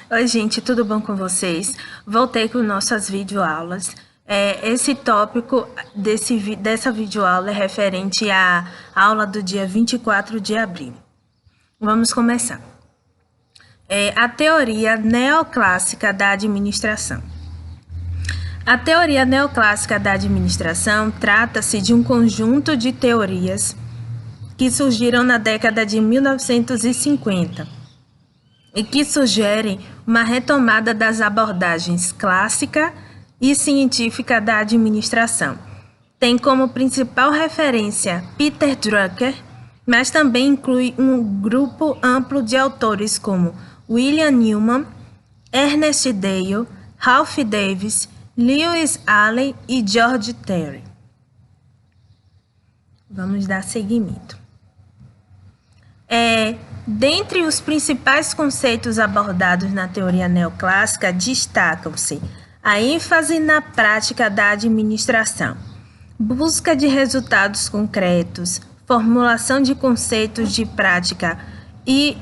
Oi, gente, tudo bom com vocês? Voltei com nossas videoaulas. Esse tópico dessa videoaula é referente à aula do dia 24 de abril. Vamos começar. A teoria neoclássica da administração. A teoria neoclássica da administração trata-se de um conjunto de teorias que surgiram na década de 1950 e que sugerem uma retomada das abordagens clássica e científica da administração. Tem como principal referência Peter Drucker, mas também inclui um grupo amplo de autores como William Newman, Ernest Dale, Ralph Davis, Lewis Allen e George Terry. Vamos dar seguimento. Dentre os principais conceitos abordados na teoria neoclássica, destacam-se a ênfase na prática da administração, busca de resultados concretos, formulação de conceitos de prática e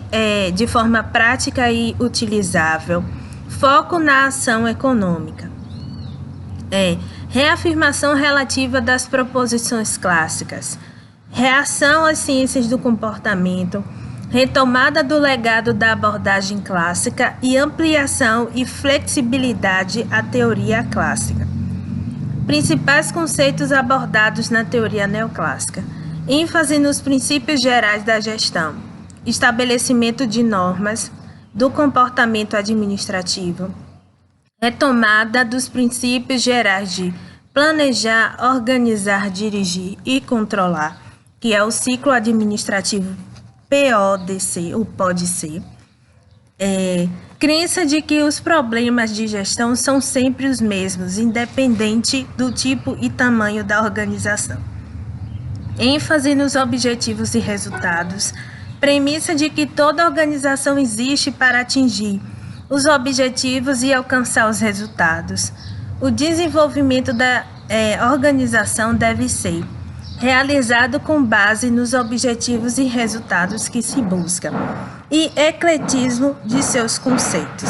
de forma prática e utilizável, foco na ação econômica, reafirmação relativa das proposições clássicas, reação às ciências do comportamento, retomada do legado da abordagem clássica e ampliação e flexibilidade à teoria clássica. Principais conceitos abordados na teoria neoclássica: ênfase nos princípios gerais da gestão, estabelecimento de normas do comportamento administrativo, retomada dos princípios gerais de planejar, organizar, dirigir e controlar, que é o ciclo administrativo PODC, ou pode ser, crença de que os problemas de gestão são sempre os mesmos, independente do tipo e tamanho da organização. ênfase nos objetivos e resultados, premissa de que toda organização existe para atingir os objetivos e alcançar os resultados. O desenvolvimento da organização deve ser realizado com base nos objetivos e resultados que se busca, e ecletismo de seus conceitos.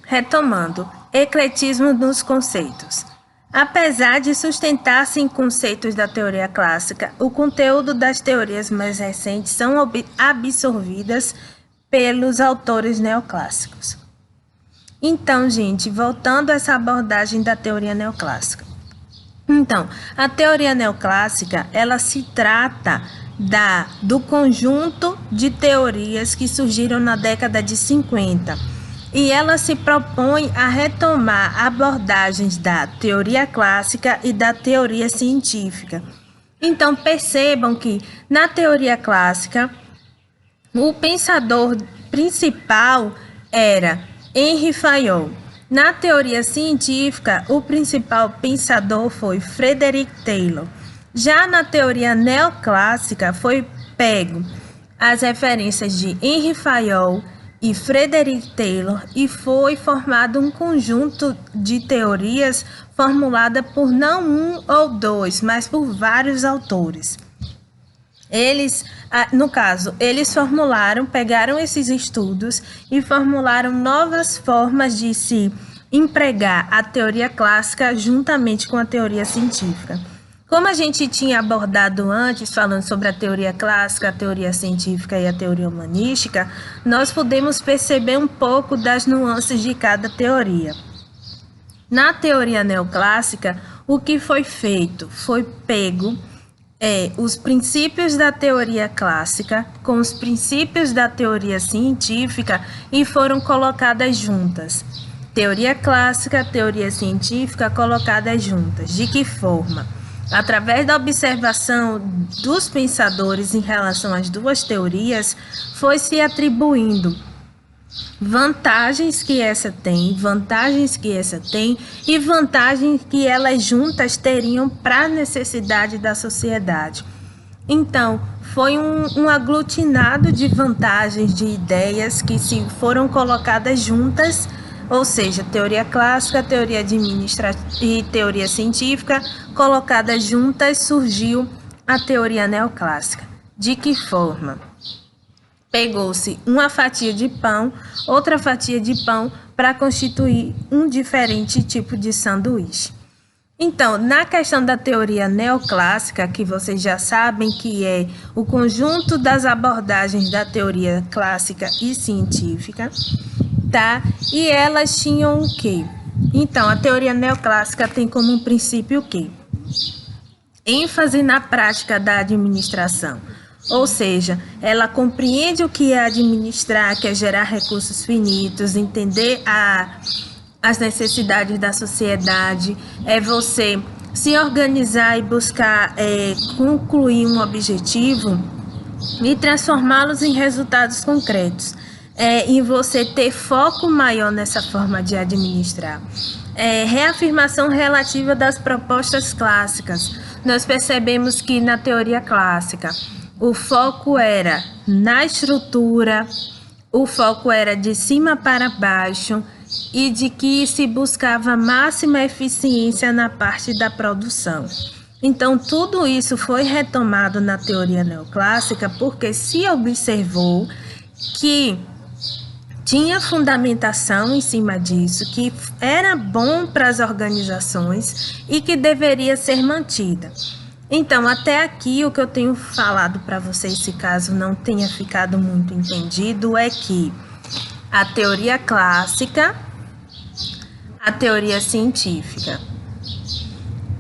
Retomando, ecletismo nos conceitos. Apesar de sustentar-se em conceitos da teoria clássica, o conteúdo das teorias mais recentes são absorvidas pelos autores neoclássicos. Então, gente, voltando a essa abordagem da teoria neoclássica. Então, a teoria neoclássica, ela se trata do conjunto de teorias que surgiram na década de 50. E ela se propõe a retomar abordagens da teoria clássica e da teoria científica. Então, percebam que na teoria clássica, o pensador principal era Henry Fayol. Na teoria científica, o principal pensador foi Frederick Taylor. Já na teoria neoclássica, foi pego as referências de Henry Fayol e Frederick Taylor e foi formado um conjunto de teorias formulada por não um ou dois, mas por vários autores. Eles pegaram esses estudos e formularam novas formas de se empregar a teoria clássica juntamente com a teoria científica. Como a gente tinha abordado antes, falando sobre a teoria clássica, a teoria científica e a teoria humanística, nós podemos perceber um pouco das nuances de cada teoria. Na teoria neoclássica, o que foi feito? Foi pego os princípios da teoria clássica com os princípios da teoria científica e foram colocadas juntas. Teoria clássica, teoria científica colocadas juntas. De que forma? Através da observação dos pensadores em relação às duas teorias, foi se atribuindo vantagens que essa tem e vantagens que elas juntas teriam para a necessidade da sociedade. Então, foi um aglutinado de vantagens, de ideias que se foram colocadas juntas, ou seja, teoria clássica, teoria administrativa e teoria científica, colocadas juntas, surgiu a teoria neoclássica. De que forma? Pegou-se uma fatia de pão, outra fatia de pão, para constituir um diferente tipo de sanduíche. Então, na questão da teoria neoclássica, que vocês já sabem que é o conjunto das abordagens da teoria clássica e científica, tá? E elas tinham o quê? Então, a teoria neoclássica tem como um princípio o quê? ênfase na prática da administração, ou seja, ela compreende o que é administrar, que é gerar recursos finitos, entender as necessidades da sociedade, é você se organizar e buscar concluir um objetivo e transformá-los em resultados concretos. Em você ter foco maior nessa forma de administrar. Reafirmação relativa das propostas clássicas. Nós percebemos que na teoria clássica o foco era na estrutura, o foco era de cima para baixo e de que se buscava máxima eficiência na parte da produção. Então, tudo isso foi retomado na teoria neoclássica porque se observou que tinha fundamentação em cima disso, que era bom para as organizações e que deveria ser mantida. Então, até aqui, o que eu tenho falado para vocês, se caso não tenha ficado muito entendido, é que a teoria clássica, a teoria científica.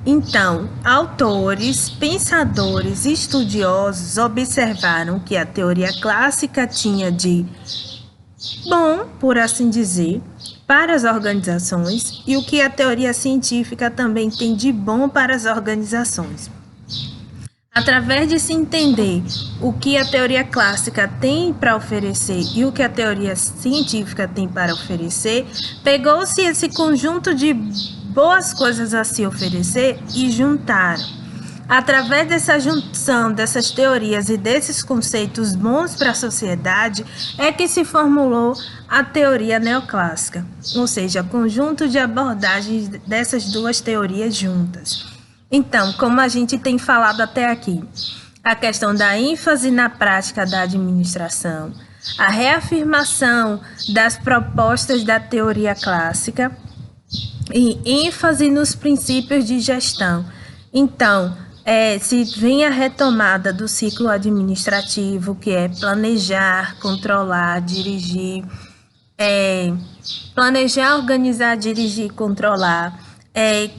Então, autores, pensadores, estudiosos observaram que a teoria clássica tinha de bom, por assim dizer, para as organizações e o que a teoria científica também tem de bom para as organizações. Através de se entender o que a teoria clássica tem para oferecer e o que a teoria científica tem para oferecer, pegou-se esse conjunto de boas coisas a se oferecer e juntaram. Através dessa junção dessas teorias e desses conceitos bons para a sociedade, é que se formulou a teoria neoclássica, ou seja, conjunto de abordagens dessas duas teorias juntas. Então, como a gente tem falado até aqui, a questão da ênfase na prática da administração, a reafirmação das propostas da teoria clássica e ênfase nos princípios de gestão. Então, se vem a retomada do ciclo administrativo, que é planejar, controlar, dirigir, planejar, organizar, dirigir, controlar,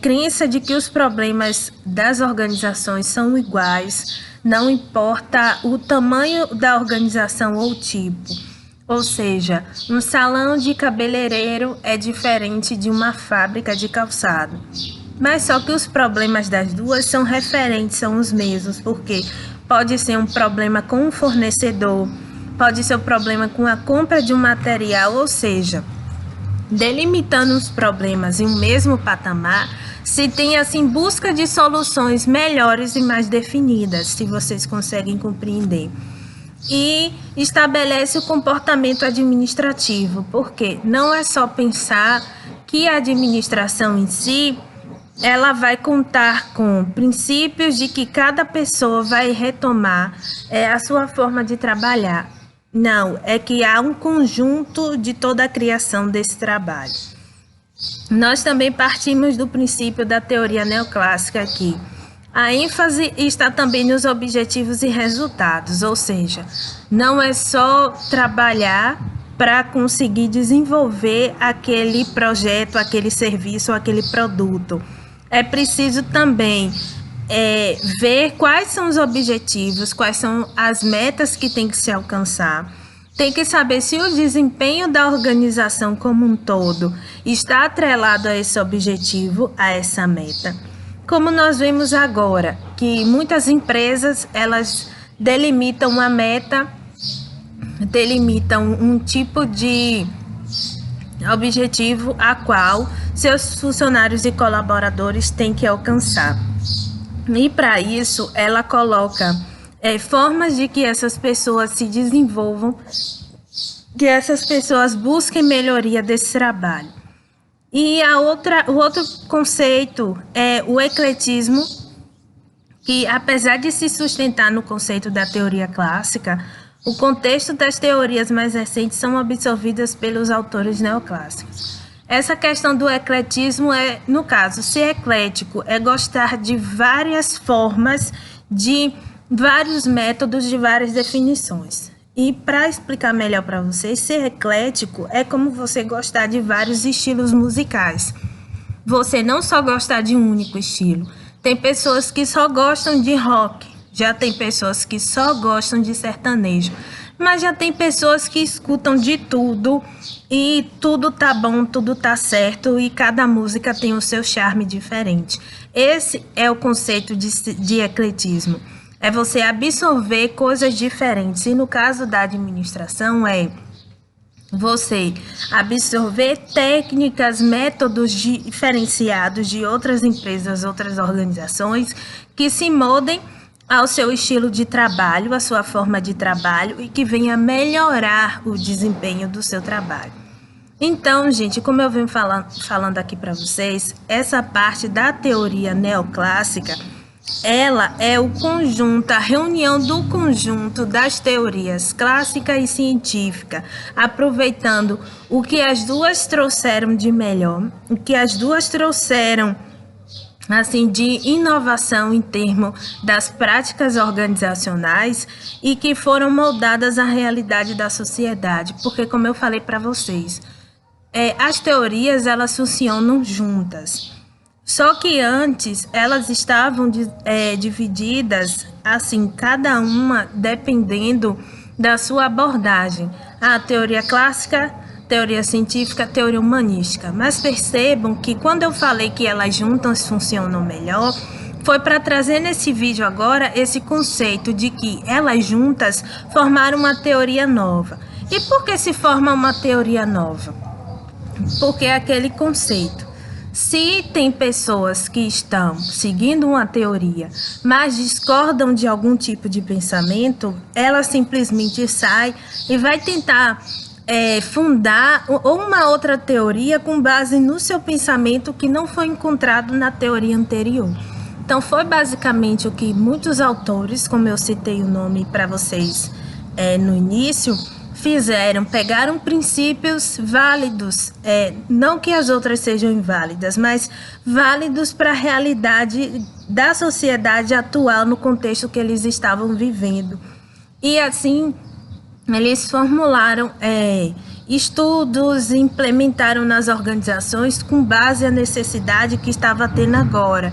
crença de que os problemas das organizações são iguais, não importa o tamanho da organização ou tipo. Ou seja, um salão de cabeleireiro é diferente de uma fábrica de calçado. Mas só que os problemas das duas são referentes, são os mesmos, porque pode ser um problema com um fornecedor, pode ser um problema com a compra de um material, ou seja, delimitando os problemas em um mesmo patamar, se tem assim busca de soluções melhores e mais definidas, se vocês conseguem compreender. E estabelece o comportamento administrativo, porque não é só pensar que a administração em si ela vai contar com princípios de que cada pessoa vai retomar a sua forma de trabalhar. Não, é que há um conjunto de toda a criação desse trabalho. Nós também partimos do princípio da teoria neoclássica aqui. A ênfase está também nos objetivos e resultados, ou seja, não é só trabalhar para conseguir desenvolver aquele projeto, aquele serviço, aquele produto. É preciso também ver quais são os objetivos, quais são as metas que tem que se alcançar. Tem que saber se o desempenho da organização como um todo está atrelado a esse objetivo, a essa meta. Como nós vemos agora, que muitas empresas, elas delimitam uma meta, delimitam um tipo de objetivo a qual seus funcionários e colaboradores têm que alcançar. E para isso, ela coloca formas de que essas pessoas se desenvolvam, que essas pessoas busquem melhoria desse trabalho. E o outro conceito é o ecletismo, que, apesar de se sustentar no conceito da teoria clássica, o contexto das teorias mais recentes são absorvidas pelos autores neoclássicos. Essa questão do ecletismo no caso, ser eclético é gostar de várias formas, de vários métodos, de várias definições. E para explicar melhor para vocês, ser eclético é como você gostar de vários estilos musicais. Você não só gostar de um único estilo. Tem pessoas que só gostam de rock, já tem pessoas que só gostam de sertanejo, mas já tem pessoas que escutam de tudo e tudo tá bom, tudo tá certo e cada música tem o seu charme diferente. Esse é o conceito de ecletismo. É você absorver coisas diferentes. E no caso da administração é você absorver técnicas, métodos diferenciados de outras empresas, outras organizações que se moldem ao seu estilo de trabalho, à sua forma de trabalho e que venha melhorar o desempenho do seu trabalho. Então, gente, como eu venho falando aqui para vocês, essa parte da teoria neoclássica, ela é o conjunto, a reunião do conjunto das teorias clássica e científica, aproveitando o que as duas trouxeram de melhor, o que as duas trouxeram assim de inovação em termos das práticas organizacionais e que foram moldadas à realidade da sociedade, porque como eu falei para vocês, as teorias elas funcionam juntas. Só que antes elas estavam divididas, assim, cada uma dependendo da sua abordagem. A teoria clássica, teoria científica, teoria humanística. Mas percebam que quando eu falei que elas juntas funcionam melhor, foi para trazer nesse vídeo agora esse conceito de que elas juntas formaram uma teoria nova. E por que se forma uma teoria nova? Porque é aquele conceito. Se tem pessoas que estão seguindo uma teoria, mas discordam de algum tipo de pensamento, ela simplesmente sai e vai tentar fundar uma outra teoria com base no seu pensamento que não foi encontrado na teoria anterior. Então, foi basicamente o que muitos autores, como eu citei o nome para vocês no início, fizeram, pegaram princípios válidos, não que as outras sejam inválidas, mas válidos para a realidade da sociedade atual no contexto que eles estavam vivendo. E assim, eles formularam estudos, implementaram nas organizações com base na necessidade que estava tendo agora.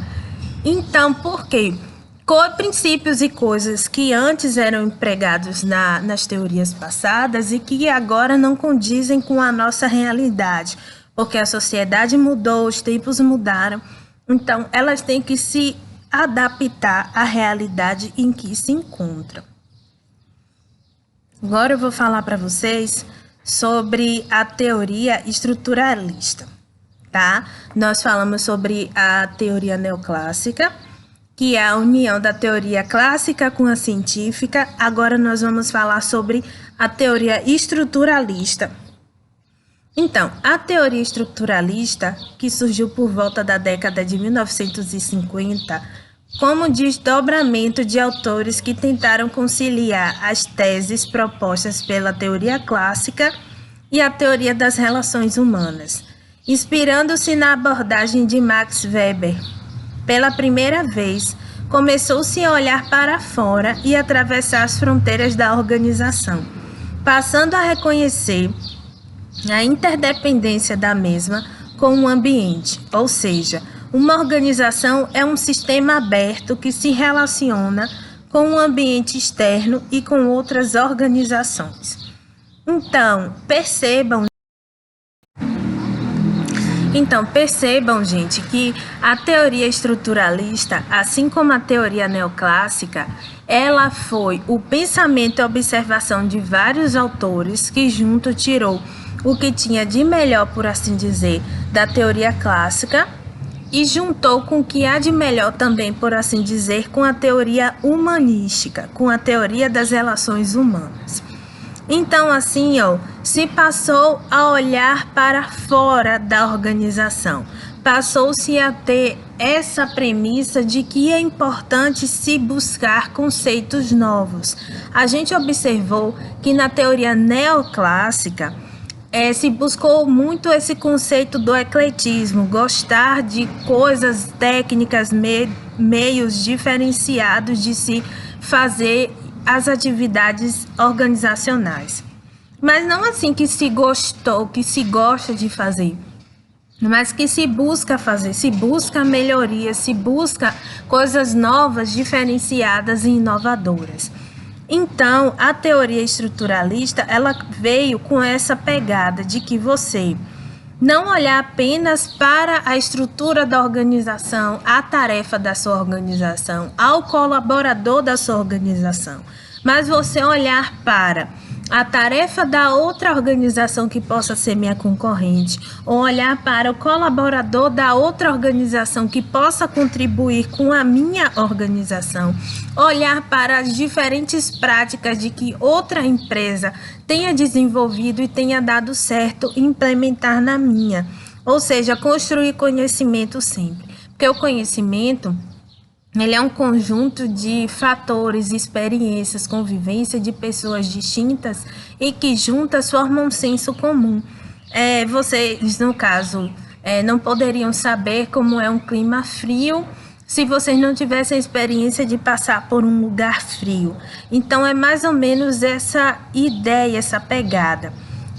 Então, por quê? Princípios e coisas que antes eram empregados nas teorias passadas e que agora não condizem com a nossa realidade, porque a sociedade mudou, os tempos mudaram, então elas têm que se adaptar à realidade em que se encontram. Agora eu vou falar para vocês sobre a teoria estruturalista, tá? Nós falamos sobre a teoria neoclássica, que é a união da teoria clássica com a científica. Agora nós vamos falar sobre a teoria estruturalista. Então, a teoria estruturalista, que surgiu por volta da década de 1950, como desdobramento de autores que tentaram conciliar as teses propostas pela teoria clássica e a teoria das relações humanas, inspirando-se na abordagem de Max Weber. Pela primeira vez, começou-se a olhar para fora e atravessar as fronteiras da organização, passando a reconhecer a interdependência da mesma com o ambiente, ou seja, uma organização é um sistema aberto que se relaciona com o ambiente externo e com outras organizações. Então, percebam, gente, que a teoria estruturalista, assim como a teoria neoclássica, ela foi o pensamento e observação de vários autores que junto tirou o que tinha de melhor, por assim dizer, da teoria clássica e juntou com o que há de melhor também, por assim dizer, com a teoria humanística, com a teoria das relações humanas. Então, assim, se passou a olhar para fora da organização, passou-se a ter essa premissa de que é importante se buscar conceitos novos. A gente observou que na teoria neoclássica se buscou muito esse conceito do ecletismo, gostar de coisas técnicas, meios diferenciados de se fazer as atividades organizacionais. Mas não assim que se gostou, que se gosta de fazer, mas que se busca fazer, se busca melhoria, se busca coisas novas, diferenciadas e inovadoras. Então, a teoria estruturalista, ela veio com essa pegada de que você não olhar apenas para a estrutura da organização, a tarefa da sua organização, ao colaborador da sua organização, mas você olhar para a tarefa da outra organização que possa ser minha concorrente, ou olhar para o colaborador da outra organização que possa contribuir com a minha organização, olhar para as diferentes práticas de que outra empresa tenha desenvolvido e tenha dado certo e implementar na minha, ou seja, construir conhecimento sempre, porque o conhecimento ele é um conjunto de fatores, experiências, convivência de pessoas distintas e que juntas formam um senso comum. Vocês, no caso, não poderiam saber como é um clima frio se vocês não tivessem a experiência de passar por um lugar frio. Então, é mais ou menos essa ideia, essa pegada.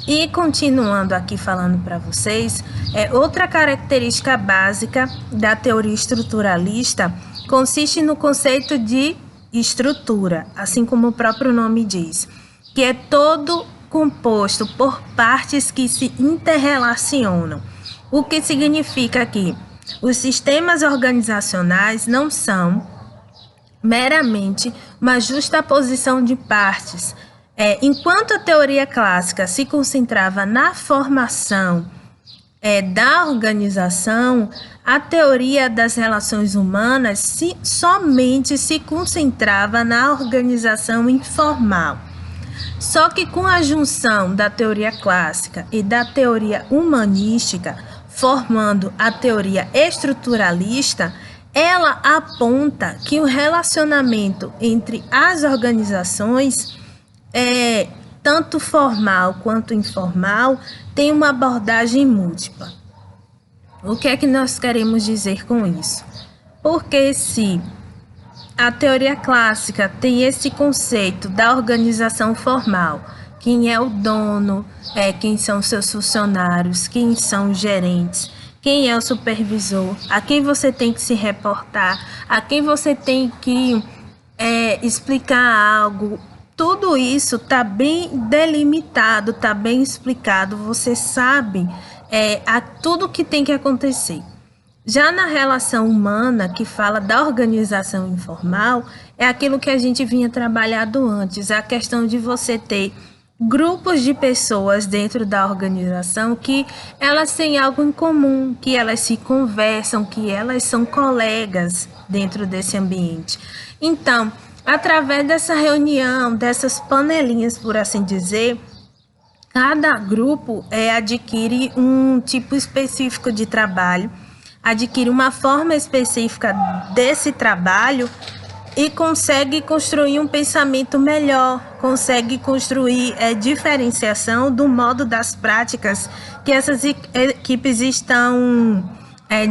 E continuando aqui falando para vocês, outra característica básica da teoria estruturalista consiste no conceito de estrutura, assim como o próprio nome diz, que é todo composto por partes que se interrelacionam. O que significa que os sistemas organizacionais não são meramente uma justaposição de partes. Enquanto a teoria clássica se concentrava na formação da organização, a teoria das relações humanas somente se concentrava na organização informal. Só que com a junção da teoria clássica e da teoria humanística, formando a teoria estruturalista, ela aponta que o relacionamento entre as organizações, tanto formal quanto informal, tem uma abordagem múltipla. O que é que nós queremos dizer com isso? Porque se a teoria clássica tem esse conceito da organização formal, quem é o dono, quem são seus funcionários, quem são os gerentes, quem é o supervisor, a quem você tem que se reportar, a quem você tem que explicar algo. Tudo isso está bem delimitado, está bem explicado, você sabe tudo que tem que acontecer. Já na relação humana, que fala da organização informal, é aquilo que a gente vinha trabalhando antes, a questão de você ter grupos de pessoas dentro da organização que elas têm algo em comum, que elas se conversam, que elas são colegas dentro desse ambiente. Então, através dessa reunião, dessas panelinhas, por assim dizer, cada grupo adquire um tipo específico de trabalho, adquire uma forma específica desse trabalho e consegue construir um pensamento melhor, consegue construir diferenciação do modo das práticas que essas equipes estão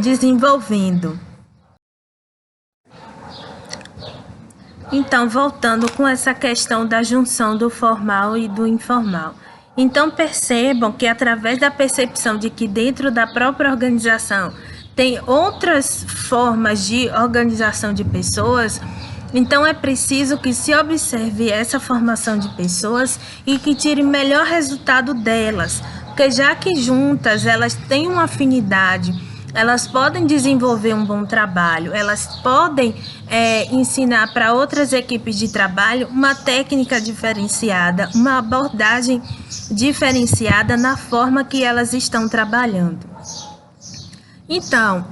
desenvolvendo. Então, voltando com essa questão da junção do formal e do informal. Então, percebam que através da percepção de que dentro da própria organização tem outras formas de organização de pessoas, então é preciso que se observe essa formação de pessoas e que tire melhor resultado delas, porque já que juntas elas têm uma afinidade, elas podem desenvolver um bom trabalho, elas podem ensinar para outras equipes de trabalho uma técnica diferenciada, uma abordagem diferenciada na forma que elas estão trabalhando. Então,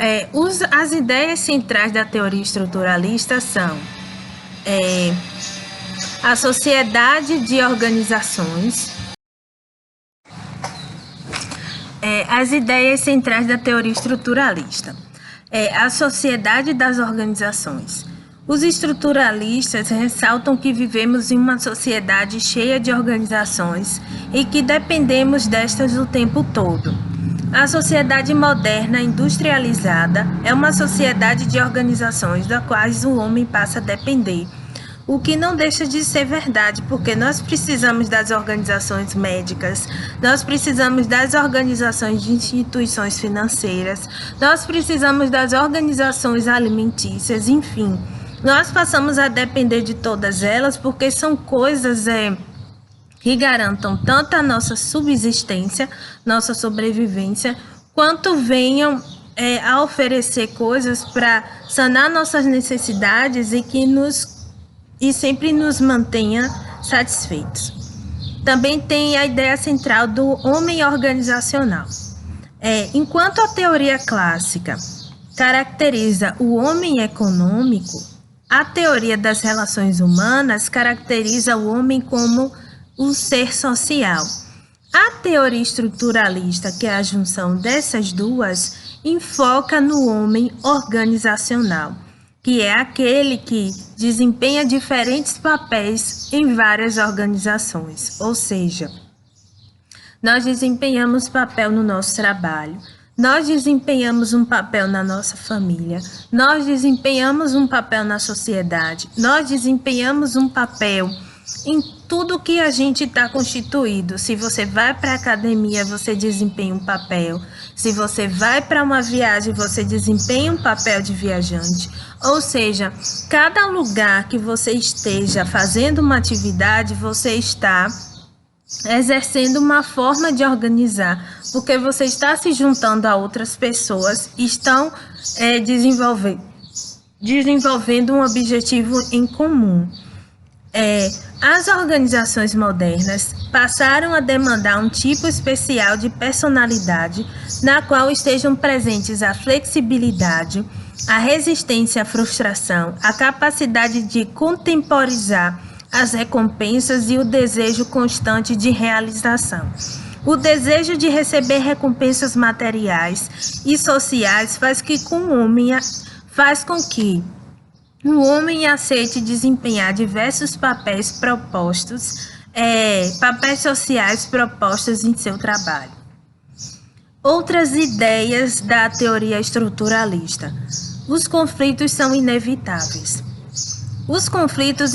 as ideias centrais da teoria estruturalista são a sociedade de organizações. As ideias centrais da teoria estruturalista. a sociedade das organizações. Os estruturalistas ressaltam que vivemos em uma sociedade cheia de organizações e que dependemos destas o tempo todo. A sociedade moderna industrializada é uma sociedade de organizações das quais o homem passa a depender, o que não deixa de ser verdade, porque nós precisamos das organizações médicas, nós precisamos das organizações de instituições financeiras, nós precisamos das organizações alimentícias, enfim. Nós passamos a depender de todas elas porque são coisas que garantam tanto a nossa subsistência, nossa sobrevivência, quanto venham a oferecer coisas para sanar nossas necessidades e sempre nos mantenha satisfeitos. Também tem a ideia central do homem organizacional. Enquanto a teoria clássica caracteriza o homem econômico, a teoria das relações humanas caracteriza o homem como um ser social. A teoria estruturalista, que é a junção dessas duas, enfoca no homem organizacional, que é aquele que desempenha diferentes papéis em várias organizações, ou seja, nós desempenhamos papel no nosso trabalho, nós desempenhamos um papel na nossa família, nós desempenhamos um papel na sociedade, nós desempenhamos um papel em tudo que a gente está constituído. Se você vai para a academia, você desempenha um papel. Se você vai para uma viagem, você desempenha um papel de viajante. Ou seja, cada lugar que você esteja fazendo uma atividade, você está exercendo uma forma de organizar, porque você está se juntando a outras pessoas e estão desenvolvendo um objetivo em comum. As organizações modernas passaram a demandar um tipo especial de personalidade na qual estejam presentes a flexibilidade, a resistência à frustração, a capacidade de contemporizar as recompensas e o desejo constante de realização. O desejo de receber recompensas materiais e sociais faz com que o homem aceite desempenhar diversos papéis sociais propostos em seu trabalho. Outras ideias da teoria estruturalista. Os conflitos são inevitáveis. Os conflitos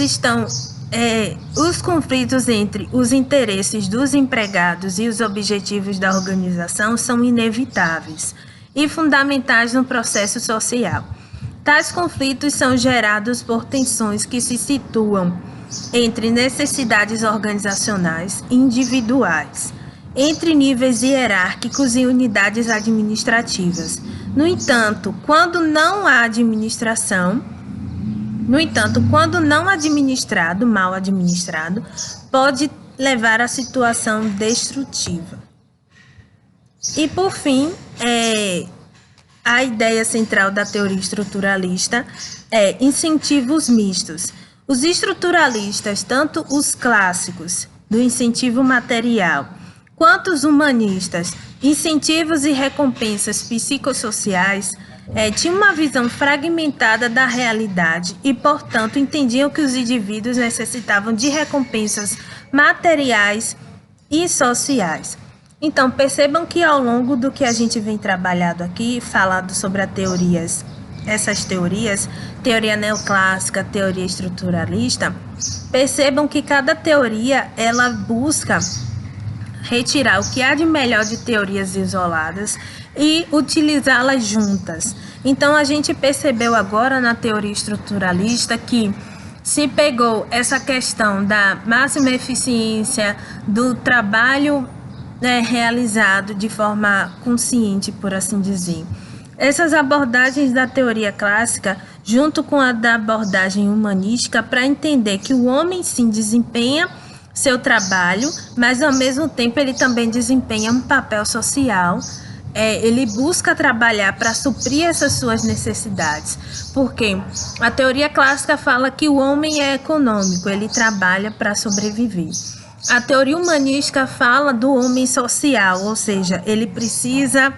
entre os interesses dos empregados e os objetivos da organização são inevitáveis e fundamentais no processo social. Tais conflitos são gerados por tensões que se situam entre necessidades organizacionais e individuais, entre níveis hierárquicos e unidades administrativas. No entanto, quando não administrado, mal administrado, pode levar à situação destrutiva. E, por fim, a ideia central da teoria estruturalista é incentivos mistos. Os estruturalistas, tanto os clássicos do incentivo material, quanto os humanistas, incentivos e recompensas psicossociais, tinham uma visão fragmentada da realidade e, portanto, entendiam que os indivíduos necessitavam de recompensas materiais e sociais. Então, percebam que ao longo do que a gente vem trabalhando aqui, falado sobre essas teorias, teoria neoclássica, teoria estruturalista, percebam que cada teoria, ela busca retirar o que há de melhor de teorias isoladas e utilizá-las juntas. Então, a gente percebeu agora na teoria estruturalista que se pegou essa questão da máxima eficiência, do trabalho realizado de forma consciente, por assim dizer. Essas abordagens da teoria clássica, junto com a da abordagem humanística, para entender que o homem sim desempenha seu trabalho, mas ao mesmo tempo ele também desempenha um papel social. Ele busca trabalhar para suprir essas suas necessidades, porque a teoria clássica fala que o homem é econômico, ele trabalha para sobreviver. A teoria humanística fala do homem social, ou seja, ele precisa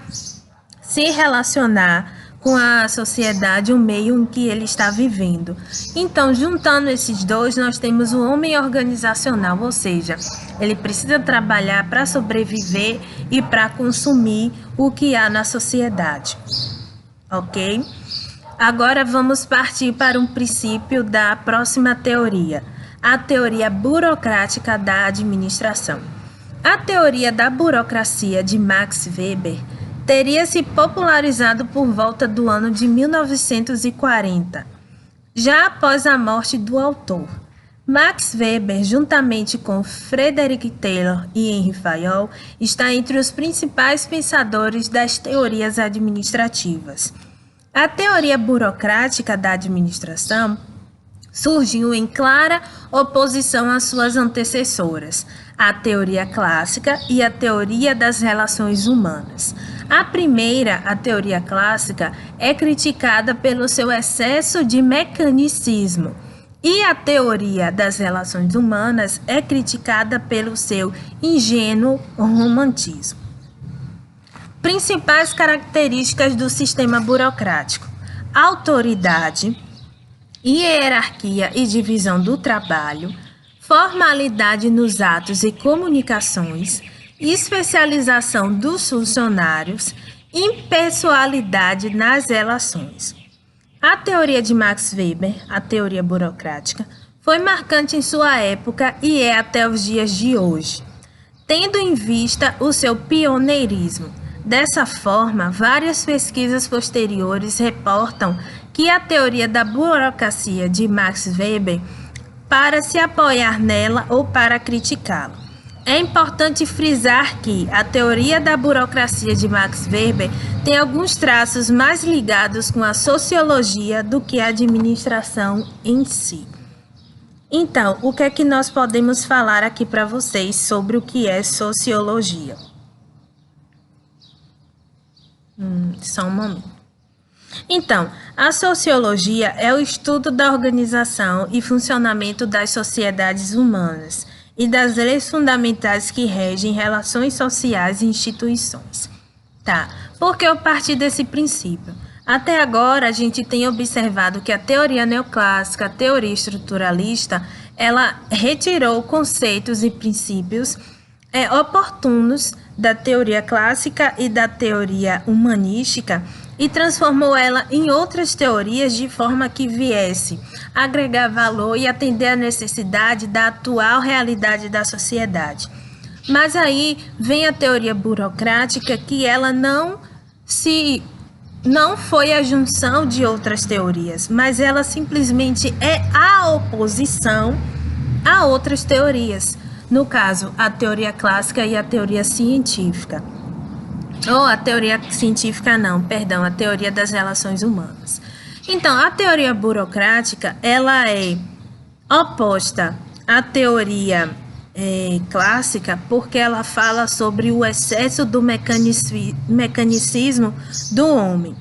se relacionar com a sociedade, o meio em que ele está vivendo. Então, juntando esses dois, nós temos o homem organizacional, ou seja, ele precisa trabalhar para sobreviver e para consumir o que há na sociedade. Ok? Agora vamos partir para um princípio da próxima teoria, a teoria burocrática da administração. A teoria da burocracia de Max Weber teria se popularizado por volta do ano de 1940, já após a morte do autor. Max Weber, juntamente com Frederick Taylor e Henry Fayol, está entre os principais pensadores das teorias administrativas. A teoria burocrática da administração surgiu em clara oposição às suas antecessoras, a teoria clássica e a teoria das relações humanas. A primeira, a teoria clássica, é criticada pelo seu excesso de mecanicismo, e a teoria das relações humanas é criticada pelo seu ingênuo romantismo. Principais características do sistema burocrático: autoridade, hierarquia e divisão do trabalho, formalidade nos atos e comunicações, especialização dos funcionários, impessoalidade nas relações. A teoria de Max Weber, a teoria burocrática, foi marcante em sua época e é até os dias de hoje, tendo em vista o seu pioneirismo. Dessa forma, várias pesquisas posteriores reportam que a teoria da burocracia de Max Weber para se apoiar nela ou para criticá-la. É importante frisar que a teoria da burocracia de Max Weber tem alguns traços mais ligados com a sociologia do que a administração em si. Então, o que é que nós podemos falar aqui para vocês sobre o que é sociologia? Só um momento. Então, a sociologia é o estudo da organização e funcionamento das sociedades humanas e das leis fundamentais que regem relações sociais e instituições. Tá, por que eu parti desse princípio? Até agora, a gente tem observado que a teoria neoclássica, a teoria estruturalista, ela retirou conceitos e princípios oportunos da teoria clássica e da teoria humanística e transformou ela em outras teorias de forma que viesse agregar valor e atender à necessidade da atual realidade da sociedade. Mas aí vem a teoria burocrática, que ela não foi a junção de outras teorias, mas ela simplesmente é a oposição a outras teorias. No caso, a teoria clássica e a teoria científica. Ou a teoria científica não, perdão, a teoria das relações humanas. Então, a teoria burocrática, ela é oposta à teoria clássica porque ela fala sobre o excesso do mecanicismo do homem.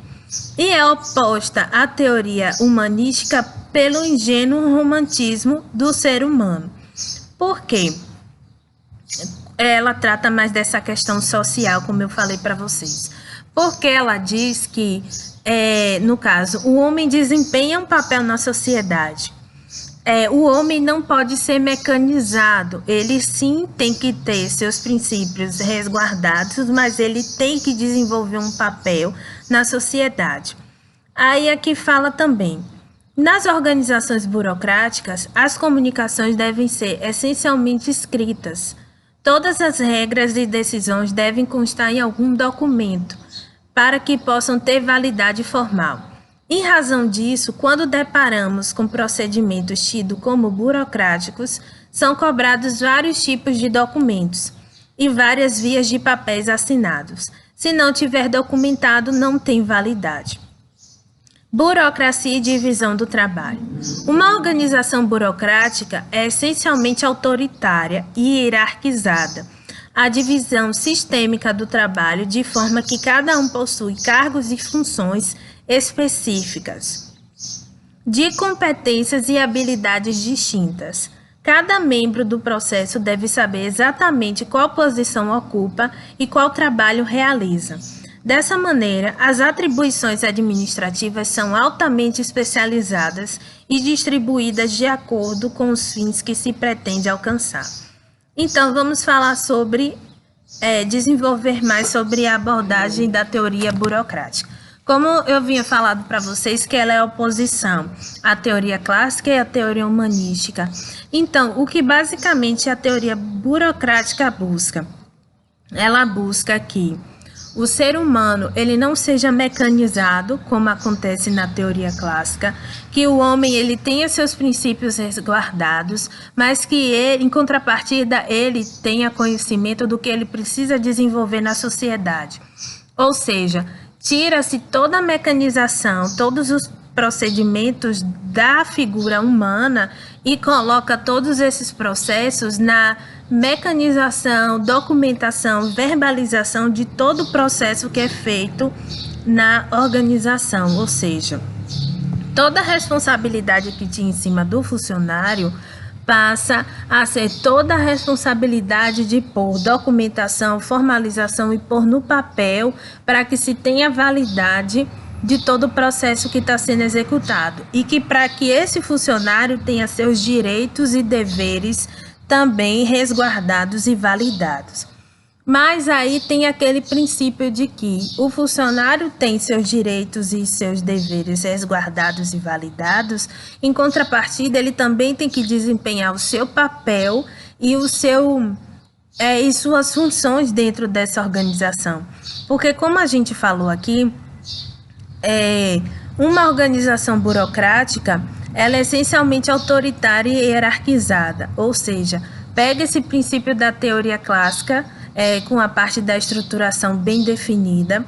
E é oposta à teoria humanística pelo ingênuo romantismo do ser humano. Por quê? Ela trata mais dessa questão social, como eu falei para vocês. Porque ela diz que, no caso, o homem desempenha um papel na sociedade. O homem não pode ser mecanizado. Ele sim tem que ter seus princípios resguardados, mas ele tem que desenvolver um papel na sociedade. Aí aqui fala também: nas organizações burocráticas, as comunicações devem ser essencialmente escritas. Todas as regras e decisões devem constar em algum documento, para que possam ter validade formal. Em razão disso, quando deparamos com procedimentos tidos como burocráticos, são cobrados vários tipos de documentos e várias vias de papéis assinados. Se não tiver documentado, não tem validade. Burocracia e divisão do trabalho. Uma organização burocrática é essencialmente autoritária e hierarquizada. A divisão sistêmica do trabalho, de forma que cada um possui cargos e funções específicas, de competências e habilidades distintas. Cada membro do processo deve saber exatamente qual posição ocupa e qual trabalho realiza. Dessa maneira, as atribuições administrativas são altamente especializadas e distribuídas de acordo com os fins que se pretende alcançar. Então, vamos falar sobre desenvolver mais sobre a abordagem da teoria burocrática. Como eu vinha falando para vocês que ela é oposição à teoria clássica e à teoria humanística. Então, o que basicamente a teoria burocrática busca? Ela busca que o ser humano ele não seja mecanizado, como acontece na teoria clássica, que o homem ele tenha seus princípios resguardados, mas que ele, em contrapartida, ele tenha conhecimento do que ele precisa desenvolver na sociedade. Ou seja, tira-se toda a mecanização, todos os procedimentos da figura humana e coloca todos esses processos na mecanização, documentação, verbalização de todo o processo que é feito na organização, ou seja, toda a responsabilidade que tinha em cima do funcionário passa a ser toda a responsabilidade de pôr documentação, formalização e pôr no papel para que se tenha validade de todo o processo que está sendo executado e que para que esse funcionário tenha seus direitos e deveres também resguardados e validados. Mas aí tem aquele princípio de que o funcionário tem seus direitos e seus deveres resguardados e validados, em contrapartida ele também tem que desempenhar o seu papel e e suas funções dentro dessa organização. Porque como a gente falou aqui, uma organização burocrática, ela é essencialmente autoritária e hierarquizada, ou seja, pega esse princípio da teoria clássica, com a parte da estruturação bem definida,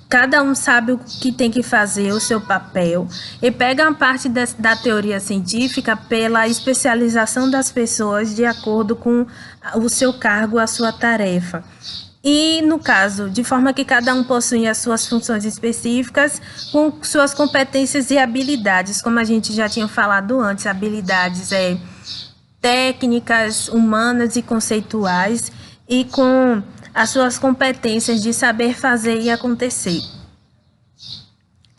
cada um sabe o que tem que fazer, o seu papel, e pega a parte da teoria científica pela especialização das pessoas de acordo com o seu cargo, a sua tarefa. E, no caso, de forma que cada um possui as suas funções específicas com suas competências e habilidades, como a gente já tinha falado antes, habilidades técnicas, humanas e conceituais, e com as suas competências de saber fazer e acontecer.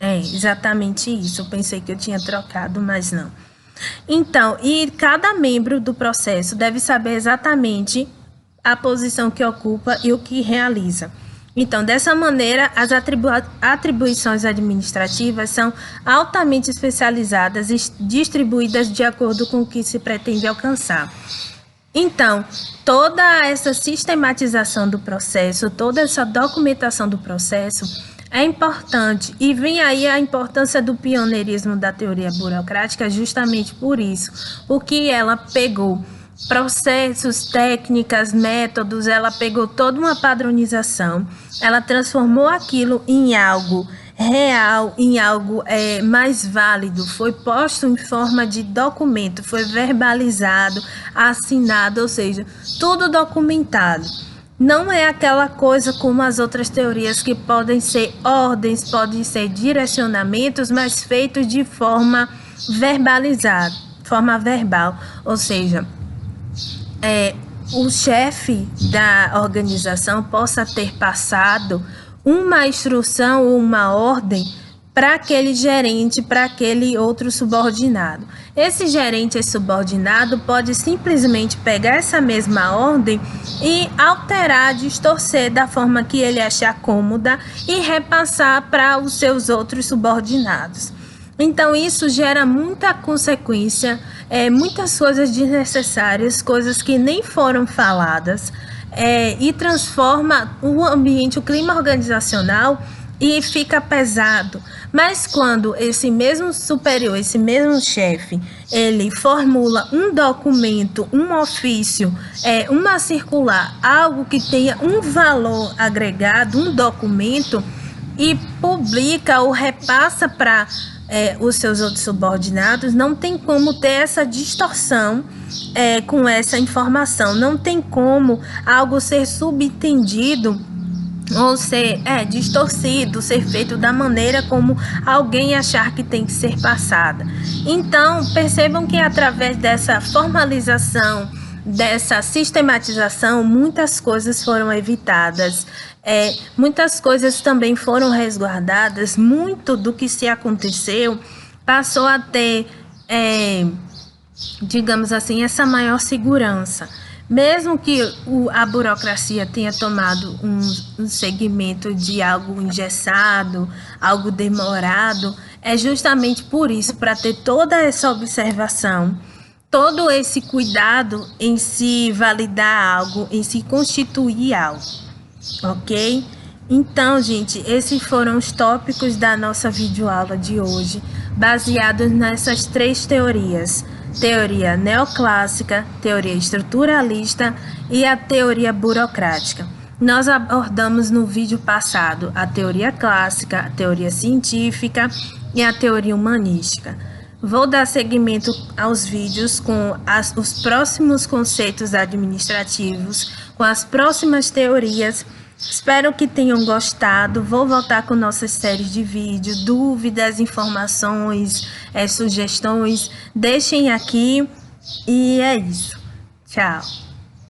Exatamente isso. Eu pensei que eu tinha trocado, mas não. Então, e cada membro do processo deve saber exatamente a posição que ocupa e o que realiza. Então, dessa maneira, as atribuições administrativas são altamente especializadas e distribuídas de acordo com o que se pretende alcançar. Então, toda essa sistematização do processo, toda essa documentação do processo é importante. E vem aí a importância do pioneirismo da teoria burocrática justamente por isso, porque ela pegou processos, técnicas, métodos, ela pegou toda uma padronização, ela transformou aquilo em algo real, em algo mais válido, foi posto em forma de documento, foi verbalizado, assinado, ou seja, tudo documentado. Não é aquela coisa como as outras teorias que podem ser ordens, podem ser direcionamentos, mas feitos de forma verbalizada, forma verbal, ou seja, o chefe da organização possa ter passado uma instrução ou uma ordem para aquele gerente, para aquele outro subordinado. Esse gerente e subordinado pode simplesmente pegar essa mesma ordem e alterar, distorcer da forma que ele achar cômoda e repassar para os seus outros subordinados. Então, isso gera muita consequência, muitas coisas desnecessárias, coisas que nem foram faladas, e transforma o ambiente, o clima organizacional, e fica pesado. Mas quando esse mesmo superior, esse mesmo chefe, ele formula um documento, um ofício, uma circular, algo que tenha um valor agregado, um documento, e publica ou repassa para os seus outros subordinados, não tem como ter essa distorção com essa informação, não tem como algo ser subentendido ou ser distorcido, ser feito da maneira como alguém achar que tem que ser passada. Então, percebam que através dessa formalização, dessa sistematização, muitas coisas foram evitadas, Muitas coisas também foram resguardadas, muito do que se aconteceu passou a ter, digamos assim, essa maior segurança. Mesmo que a burocracia tenha tomado um segmento de algo engessado, algo demorado, é justamente por isso, para ter toda essa observação, todo esse cuidado em se validar algo, em se constituir algo, ok? Então, gente, esses foram os tópicos da nossa videoaula de hoje, baseados nessas 3 teorias: teoria neoclássica, teoria estruturalista e a teoria burocrática. Nós abordamos no vídeo passado a teoria clássica, a teoria científica e a teoria humanística. Vou dar seguimento aos vídeos com os próximos conceitos administrativos, com as próximas teorias. Espero que tenham gostado. Vou voltar com nossas séries de vídeos, dúvidas, informações, sugestões. Deixem aqui e é isso. Tchau.